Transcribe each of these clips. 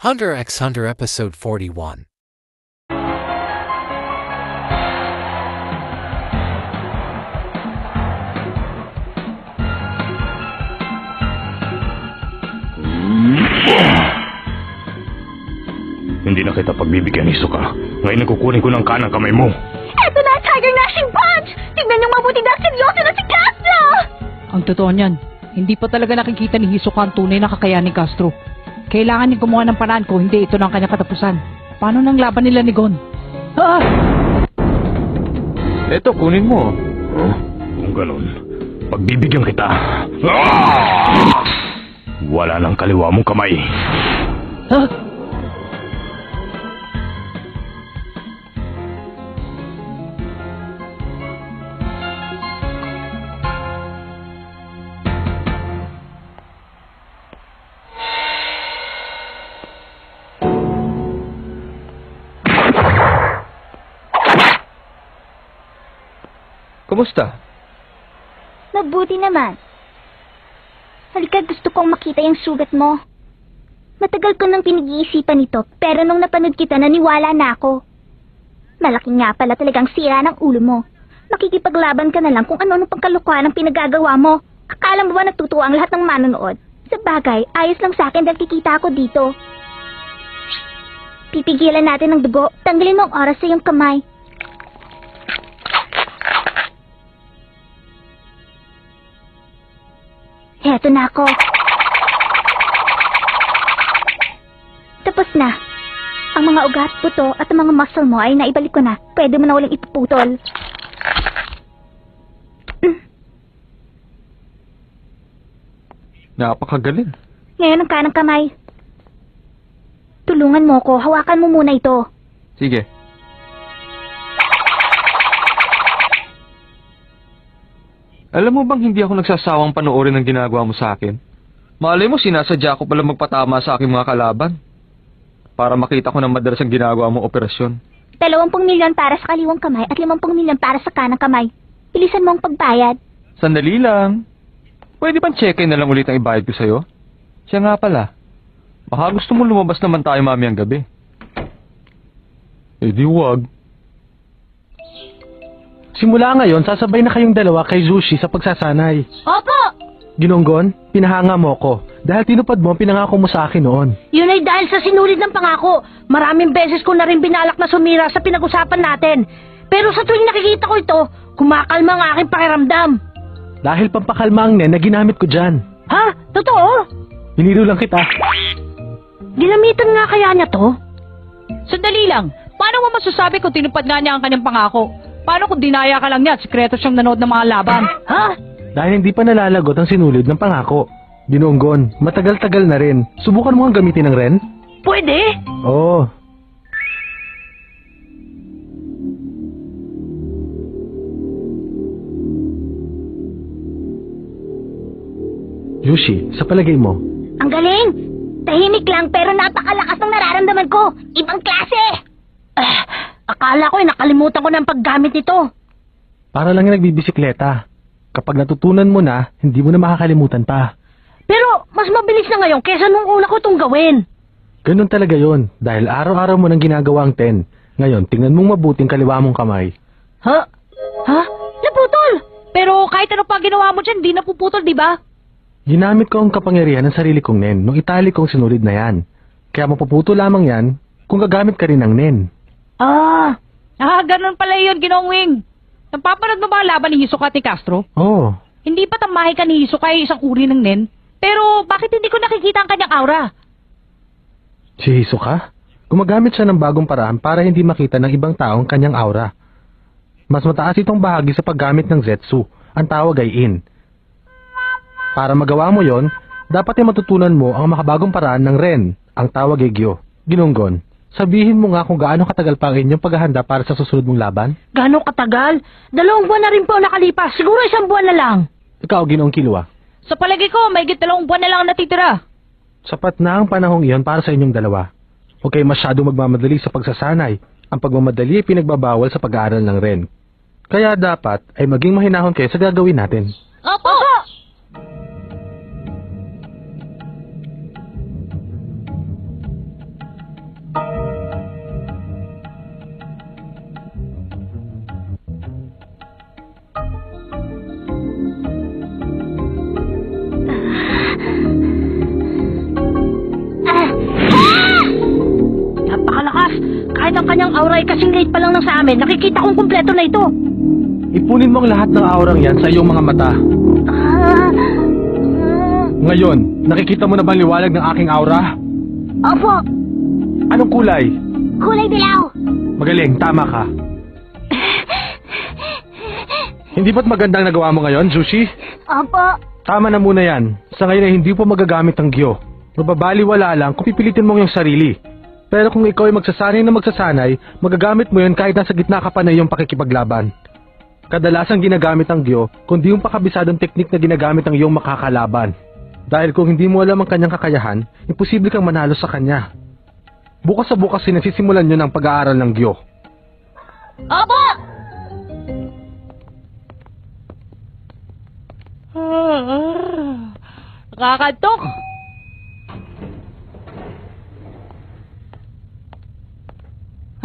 Hunter x Hunter Episode 41. Hindi na kita pagbibigyan, Hisoka. Ngayon nakukunin ko ng kanang kamay mo. Eto na, Tiger Gnashing Punch! Tignan niyong mabuti na seryoso na si Castro! Ang totoo niyan, hindi pa talaga nakikita ni Hisoka ang tunay na kakayahan ni Castro. Kailangan ni gumawa ng paraan ko, hindi ito ng kanyang katapusan. Paano nang laban nila ni Gon? Ah! Eto, kunin mo. Oh, kung ganun, pagbibigyan kita. Ah! Wala nang kaliwa mong kamay. Ha? Kumusta? Mabuti naman. Halika, gusto kong makita yung sugat mo. Matagal ko nang pinag-iisipan ito, pero nung napanood kita, naniwala na ako. Malaki nga pala talagang sira ng ulo mo. Makikipaglaban ka na lang kung ano-ano pang kalukuhan ang pinagagawa mo. Akala mo ba natutuwa ang lahat ng manonood? Sa bagay, ayos lang sa akin dahil kikita ako dito. Pipigilan natin ang dugo. Tanggalin mo ang oras sa iyong kamay. Heto na ako. Tapos na. Ang mga ugat, buto at ang mga muscle mo ay naibalik ko na. Pwede mo na uling ipuputol. Napakagaling. Ngayon ang kanang kamay. Tulungan mo ko. Hawakan mo muna ito. Sige. Alam mo bang hindi ako nagsasawang panoorin ng ginagawa mo sa akin? Malay mo, sinasadya ko pala magpatama sa aking mga kalaban. Para makita ko ng madalas ang ginagawa mong operasyon. 20 milyon para sa kaliwang kamay at 50 milyon para sa kanang kamay. Bilisan mo ang pagbayad. Sandali lang. Pwede bang check-in na lang ulit ang ibayad ko sa'yo? Siya nga pala. Baka gusto mo lumabas naman tayo mamayang gabi. Eh di wag. Simula ngayon, sasabay na kayong dalawa kay Zushi sa pagsasanay. Opo! Ginonggon, pinahanga mo ko. Dahil tinupad mo ang pinangako mo sa akin noon. Yun ay dahil sa sinulid ng pangako. Maraming beses ko na rin binalak na sumira sa pinag-usapan natin. Pero sa tuwing nakikita ko ito, kumakalma ang aking pakiramdam. Dahil pampakalma ang nen na ginamit ko dyan. Ha? Totoo? Hiniro lang kita. Ginamitan nga kaya niya to? Sandali lang. Paano mo masasabi kung tinupad nga niya ang kanyang pangako? Paano kung dinaya ka lang niya at sikreto siyang nanood ng mga laban? Ha? Dahil hindi pa nalalagot ang sinulid ng pangako. Ginonggon, matagal-tagal na rin. Subukan mo ang gamitin ng Ren? Pwede? Oo. Yushi, sa palagay mo? Ang galing! Tahimik lang pero napakalakas ng nararamdaman ko. Ibang klase! Akala ko nakalimutan ko ng paggamit nito. Para lang yung nagbibisikleta. Kapag natutunan mo na, hindi mo na makakalimutan pa. Pero mas mabilis na ngayon kesa nung una ko itong gawin. Ganun talaga yon, dahil araw-araw mo nang ginagawa ang 10. Ngayon, tingnan mong mabuting kaliwa mong kamay. Ha? Ha? Naputol! Pero kahit ano pa ginawa mo dyan, di napuputol, di ba? Ginamit ko ang kapangyarihan ng sarili kong nen nung itali kong sinulid na yan. Kaya mapuputo lamang yan kung gagamit ka rin ng nen. Ganun pala yun, Ginoong Wing. Napapanood mo ba ang laban ni Hisoka at ni Castro? Oo. Hindi pa tamahay ka ni Hisoka ay isang uri ng nen? Pero bakit hindi ko nakikita ang kanyang aura? Si Hisoka? Gumagamit siya ng bagong paraan para hindi makita ng ibang taong kanyang aura. Mas mataas itong bahagi sa paggamit ng Zetsu, ang tawag ay In. Para magawa mo yon, dapat ay matutunan mo ang makabagong paraan ng Ren, ang tawag ay Gyo. Ginonggon, sabihin mo nga kung gaano katagal pa ang inyong paghahanda para sa susunod mong laban? Gaano katagal? 2 buwan na rin po nakalipas. Siguro 1 buwan na lang. Ikaw, Ginoong Killua. Sa palagi ko, may 2 buwan na lang ang natitira. Sapat na ang panahong iyon para sa inyong dalawa. Huwag kayo masyadong magmamadali sa pagsasanay. Ang pagmamadali ay pinagbabawal sa pag-aaral ng Ren. Kaya dapat ay maging mahinahon kayo sa gagawin natin. Opo! Kahit ang kanyang aura ay kasing liit pa lang ng sa amin, nakikita kong kumpleto na ito. Ipunin mo ang lahat ng aurang yan sa iyong mga mata. Ngayon, nakikita mo na ba ang liwanag ng aking aura? Opo, Anong kulay? kulay dilaw. Magaling, tama ka. Hindi ba't magandang nagawa mo ngayon, Zushi? Opo. Tama na muna yan. Sa ngayon ay hindi po magagamit ang Gyo. Mababaliwala lang kung pipilitin mo yung sarili. Pero kung ikaw ay magsasanay, magagamit mo yun kahit nasa gitna ka pa na iyong pakikipaglaban. Kadalasang ginagamit ang Gyo, kundi yung pakabisadong teknik na ginagamit ang iyong makakalaban. Dahil kung hindi mo alam ang kanyang kakayahan, imposible kang manalo sa kanya. Bukas sa bukas sinasisimulan nyo ng pag-aaral ng Gyo. Opo! Nakakantok.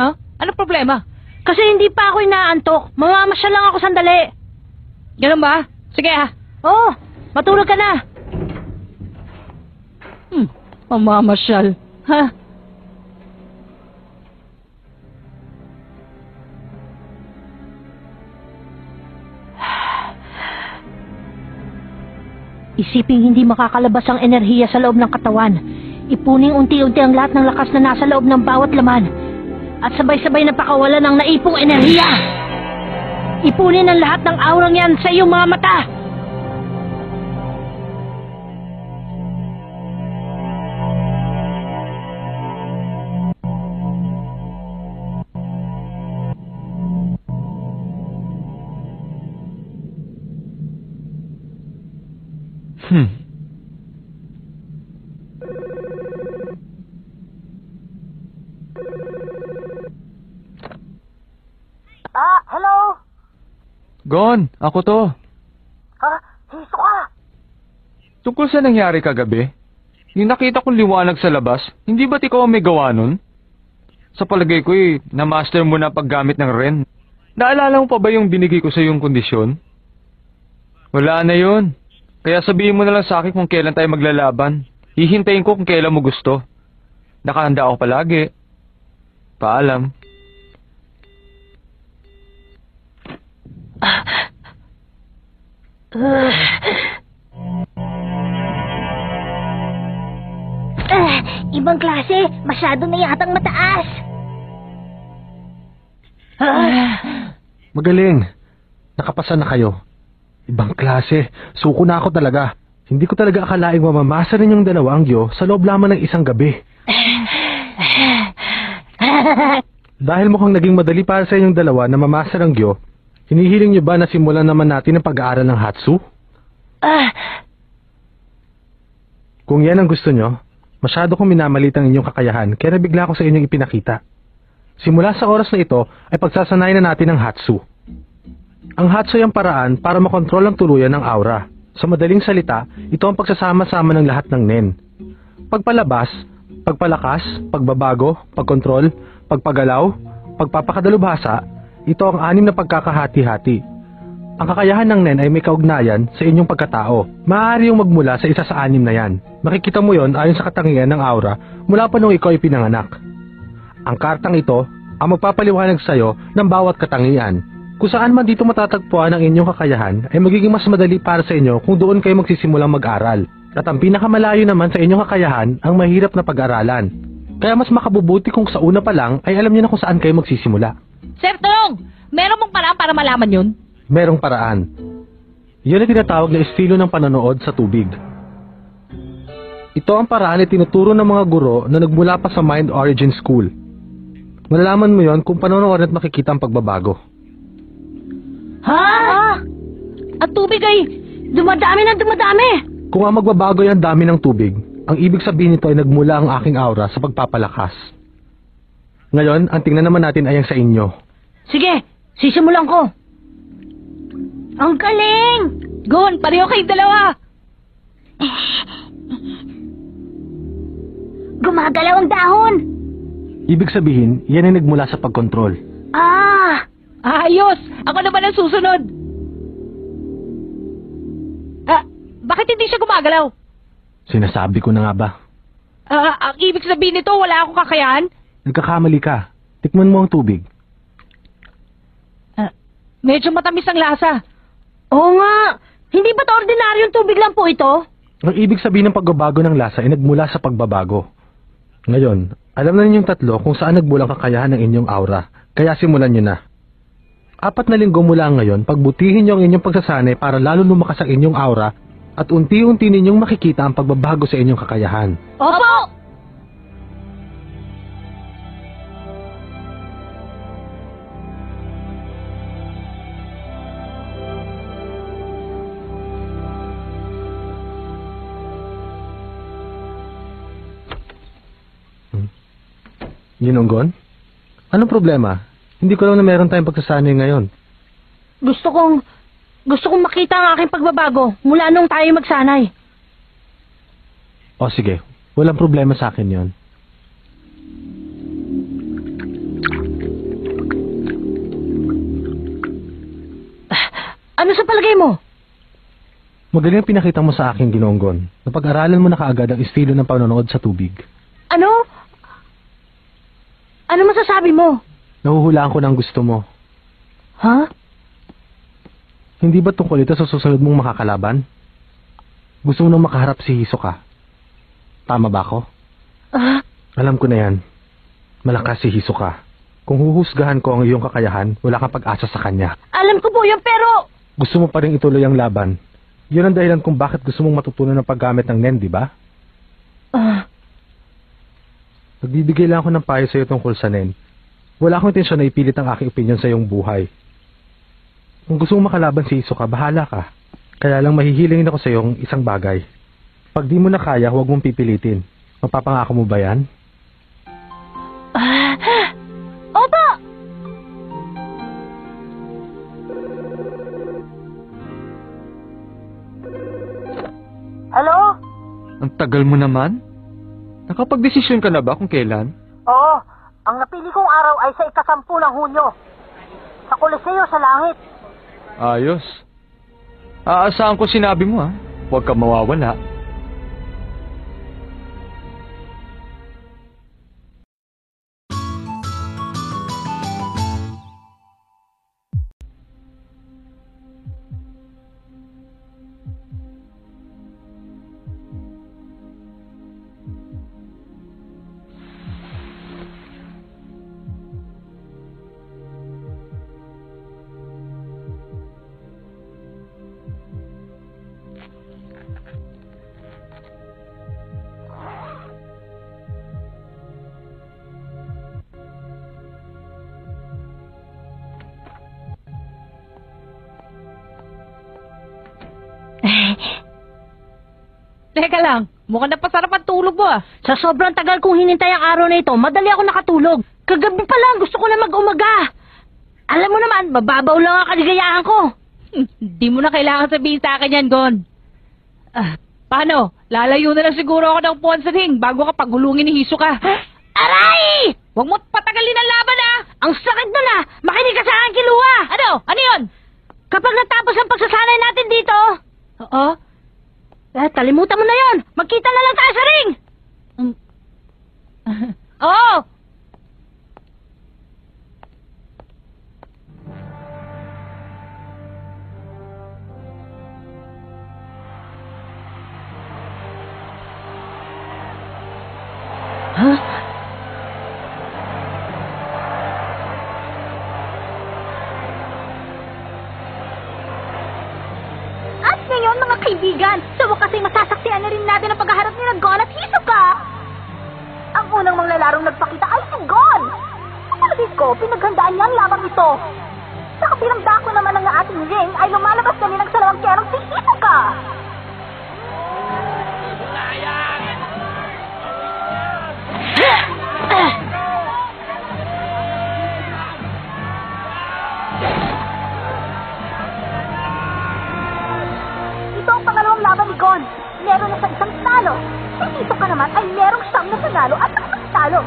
Ha? Anong problema? Kasi hindi pa ako inaantok. Mamamasyal lang ako sandali. Ganun ba? Sige Oo, matulog ka na. Mamamasyal. Ha? Isiping hindi makakalabas ang enerhiya sa loob ng katawan. Ipuning unti-unti ang lahat ng lakas na nasa loob ng bawat laman. At sabay-sabay na pakawalan ng naipong enerhiya. Ipunin ang lahat ng aurang yan sa iyong mga mata. Hello? Gon, ako to. Hiso ka? Tungkol sa nangyari kagabi, yung nakita kong liwanag sa labas, hindi ba't ikaw ang may gawa nun? Sa palagay ko na-master mo na paggamit ng Ren. Naalala mo pa ba yung binigay ko sa yung kondisyon? Wala na yun. Kaya sabihin mo na lang sa akin kung kailan tayo maglalaban. Hihintayin ko kung kailan mo gusto. Nakahanda ako palagi. Paalam. Ibang klase, masyado na yatang mataas. Magaling. Nakapasa na kayo. Ibang klase. Suko na ako talaga. Hindi ko talaga akalaing mamamasa rin yung dalawa ang Gyo sa loob lamang ng isang gabi. Dahil mukhang naging madali para sa inyong dalawa na mamasa ng Gyo, hinihiling nyo ba na simulan naman natin ang pag-aaral ng Hatsu? Kung yan ang gusto nyo, masyado kong minamalit ang inyong kakayahan kaya nabigla ko sa inyong ipinakita. Simula sa oras na ito ay pagsasanayan na natin ang Hatsu. Ang Hatsu ay ang paraan para makontrol ang tuluyan ng aura. Sa madaling salita, ito ang pagsasama-sama ng lahat ng Nen. Pagpalabas, pagpalakas, pagbabago, pagkontrol, pagpagalaw, pagpapakadalubhasa, ito ang 6 na pagkakahati-hati. Ang kakayahan ng Nen ay may kaugnayan sa inyong pagkatao. Maaari yung magmula sa isa sa 6 na yan. Makikita mo yon ayon sa katangian ng aura mula pa nung ikaw ay pinanganak. Ang kartang ito ang magpapaliwanag sa iyo ng bawat katangian. Kung saan man dito matatagpuan ang inyong kakayahan ay magiging mas madali para sa inyo kung doon kayo magsisimulang mag-aral. At ang pinakamalayo naman sa inyong kakayahan ang mahirap na pag-aralan. Kaya mas makabubuti kung sa una pa lang ay alam niyo na kung saan kayo magsisimula. Sir Tong, meron mong paraan para malaman yun? Merong paraan. Yun ang tinatawag na estilo ng panonood sa tubig. Ito ang paraan na tinuturo ng mga guro na nagmula pa sa Mind Origin School. Malalaman mo yon kung panonood at makikita ang pagbabago. Ha? At tubig ay dumadami ng dumadami. Kung ang magbabago ay ang dami ng tubig, ang ibig sabihin nito ay nagmula ang aking aura sa pagpapalakas. Ngayon, ang tingnan naman natin ay ang sa inyo. Sige, sisimulan ko. Ang galing! Gon, pareho kayong dalawa. Gumagalaw ang dahon. Ibig sabihin, yan ay nagmula sa pagkontrol. Ayos! Ako naman ang susunod. Bakit hindi siya gumagalaw? Sinasabi ko na nga ba? Ang ibig sabihin nito, wala akong kakayahan? Nagkakamali ka. Tikman mo ang tubig. Medyo matamis ang lasa. Oo nga. Hindi ba ito ordinaryong tubig lang po ito? Ang ibig sabihin ng pagbabago ng lasa ay nagmula sa pagbabago. Ngayon, alam na ninyong tatlo kung saan nagmula ang kakayahan ng inyong aura, kaya simulan nyo na. 4 na linggo mula ngayon, pagbutihin nyo ang inyong pagsasanay para lalo lumakas ang inyong aura at unti-unti ninyong makikita ang pagbabago sa inyong kakayahan. Opo! Ginonggon? Anong problema? Hindi ko lang na meron tayong pagsasanay ngayon. Gusto kong makita ang aking pagbabago mula nung tayo magsanay. O sige, walang problema sa akin yon. Ano sa palagay mo? Magaling ang pinakita mo sa akin, Ginonggon. Napag-aralan mo na kaagad ang estilo ng panonood sa tubig. Ano? Ano masasabi mo? Nahuhulaan ko ng gusto mo. Ha? Hindi ba tungkol ito sa susunod mong makakalaban? Gusto mo nang makaharap si Hisoka. Tama ba ako? Alam ko na yan. Malakas si Hisoka. Kung huhusgahan ko ang iyong kakayahan, wala kang pag-asa sa kanya. Alam ko po yun, pero... Gusto mo pa rin ituloy ang laban. Yun ang dahilan kung bakit gusto mong matutunan ng paggamit ng Nen, di ba? Nagbibigay lang ako ng payo sa iyo tungkol sa Nen. Wala akong intensyon na ipilit ang aking opinion sa iyong buhay. Kung gusto mong makalaban si Hisoka, bahala ka. Kaya lang mahihilingin ako sa iyong isang bagay. Pag di mo na kaya, huwag mong pipilitin. Mapapangako mo ba yan? Opo! Hello? Ang tagal mo naman. Nakapag-desisyon ka na ba kung kailan? Oo. Ang napili kong araw ay sa 10 ng Hunyo. Sa Coliseo sa langit. Ayos. Aasahan ko sinabi mo ha. Huwag ka mawawala. Teka lang, mukhang napasarap ang tulog mo ah. Sa sobrang tagal kong hinintay ang araw na ito, madali ako nakatulog. Kagabi pa lang, gusto ko na mag-umaga. Alam mo naman, mababaw lang ang kaligayahan ko. Di mo na kailangan sabihin sa akin yan, Gon. Paano? Lalayo na lang siguro ako ng upuan sa ring bago ka pagulungin ni Hisoka. Aray! Huwag mo patagalin ang laban ah! Ang sakit na na! Makinig ka sa akin, Kiluwa! Ano? Ano yun? Kapag natapos ang pagsasanay natin dito, Oo? kalimutan mo na yon. Magkita na lang tayo sa ring! Oo! Ha? At ngayon, mga kaibigan, sa wakas ay masasaksihan na rin natin ang paghaharap ni Gon at Hisoka. Ang unang manglalarong nagpakita ay si Gon. Sa palagay ko, pinaghandaan niya ang lamang ito. Sa kabilang dako naman ng ating ring ay lumalabas na rin ang salawangkerong si Hisoka. Ito ang pangalawang laban ni Gon. Meron na sa isang talo. Si Hisoka naman ay merong 9 na panalo at 3 talo.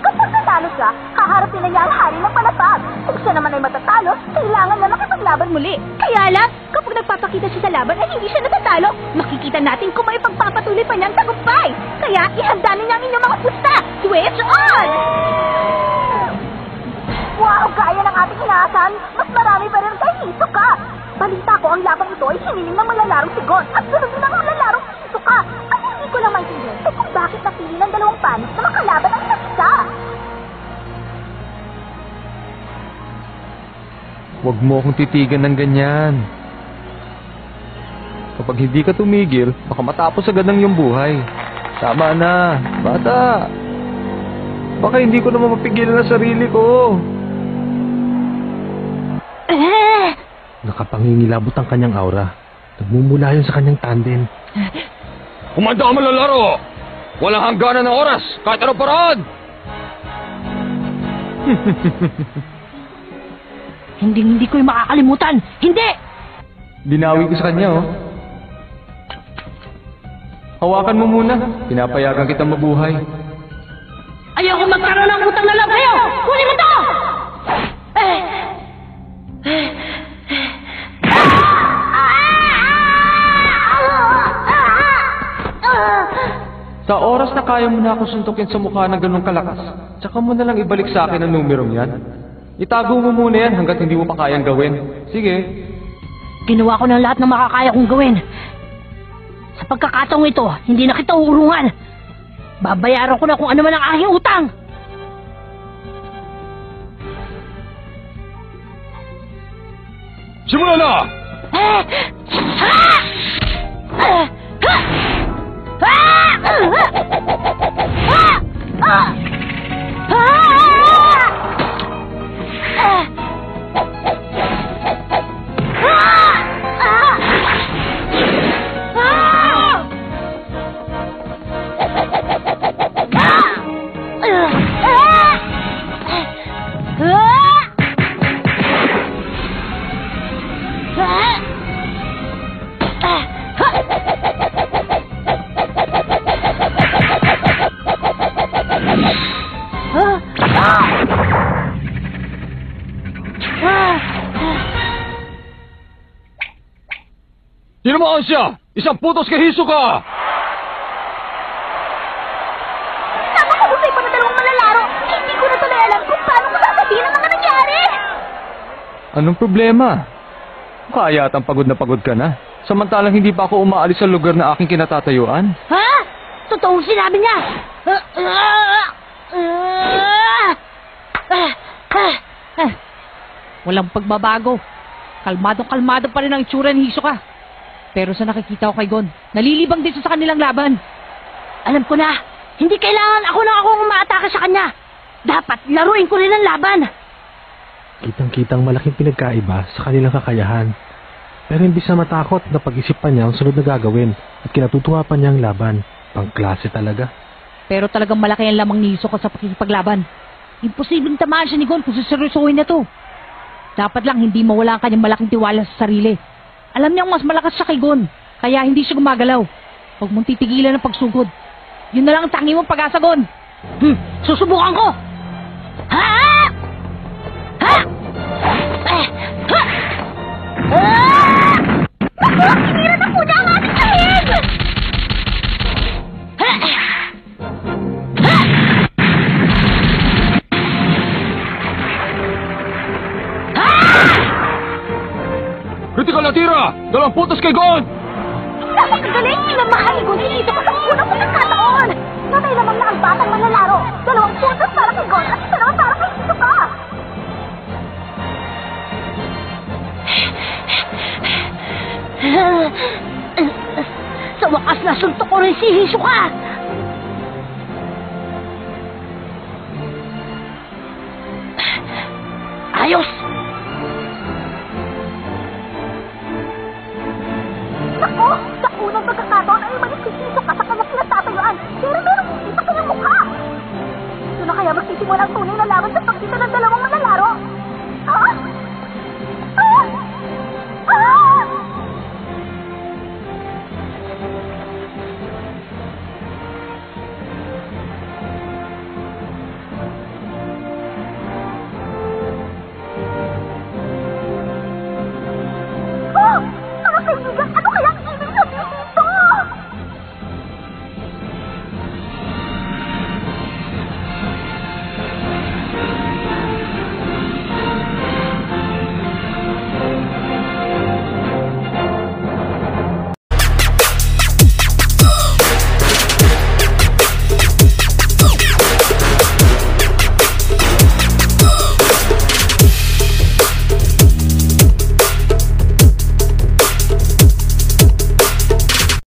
Kapag natalo siya, haharapin na niya ang hari ng panatag. Kung siya naman ay matatalo, kailangan na makipaglaban muli. Kaya lang, kapag nagpapakita siya sa laban ay hindi siya natatalo, makikita natin kung may pagpapatuloy pa niyang tagumpay. Kaya ihanda na niya ang inyong mga pusta. Switch on! Huwag mo akong titigan ng ganyan. Kapag hindi ka tumigil, baka matapos agad ang iyong buhay. Tama na, bata. Baka hindi ko naman mapigilan ang sarili ko. Nakapangingilabot ang kanyang aura. Nagmumula yun sa kanyang tandem. Kumanda ka malalaro! Walang hangganan ng oras, kahit anong paraan! Hindi ko yung makakalimutan! Hindi! Binawi ko sa kanya, oh. Hawakan mo muna. Pinapayagan kitang mabuhay. Ayoko magkaroon ng utang na loob sa'yo! Kunin mo to! Sa oras na kaya mo na ako suntukin sa mukha ng ganun kalakas, tsaka mo na lang ibalik sa akin ang numerong yan. Itago mo muna yan hanggat hindi mo pa kayang gawin. Sige. Ginawa ko ng lahat ng makakaya kong gawin. Sa pagkakataong ito, hindi na kita uurungan. Babayaran ko na kung ano man ang aking utang. Simula na! Tinamaan siya! Isang putos kay Hisoka! Napakahusay pa na dalawang malalaro. Hindi ko na tuloy alam kung paano ko sasabihin ang mga nangyari. Anong problema? Kaya atang pagod na pagod ka na. Samantalang hindi pa ako umaalis sa lugar na aking kinatatayuan. Ha? Totoong sinabi niya! Walang pagbabago. Kalmado pa rin ang itsura ni Hisoka. Pero sa nakikita ko kay Gon, nalilibang din sa kanilang laban. Alam ko na, hindi kailangan ako umaatake sa kanya. Dapat laruin ko rin ang laban. Kitang-kitang malaking pinagkaiba sa kanilang kakayahan. Pero hindi siya matakot na pag-isipan niya ang sunod na gagawin at kinatutuwa pa niya ang laban. Pangklase talaga. Pero talagang malaki ang lamang ni Hisoka sa pakikipaglaban. Imposibleng tamaan siya ni Gon kung suseryosohin na to. Dapat lang hindi mawala ang kanyang malaking tiwala sa sarili. Alam niyang mas malakas siya kay Gon, kaya hindi siya gumagalaw. Huwag mong titigilan ang pagsugod. Yun na lang ang tangi mong pag-asa, Gon. Susubukan ko! Ha! Ha! Sinira na po niya ang ating kahig! Critical na tira! Dalawang putos kay Gon! Napakagaling! Pinamahal ko dito pa sa unang pagkakataon! Nanay lamang na ang batang manlalaro. 2 puntos para kay Gon at 1 para kay Hisoka! Sa wakas na suntok ko rin si Hisoka! Ayos! Naku! Sa unang pagkakataon ay umalis si Hisoka sa kanyang kinatatayuan. Pero meron hindi sa kanyang mukha! Doon na kaya magsisimula ang tunay na laban sa pagitan ng dalawang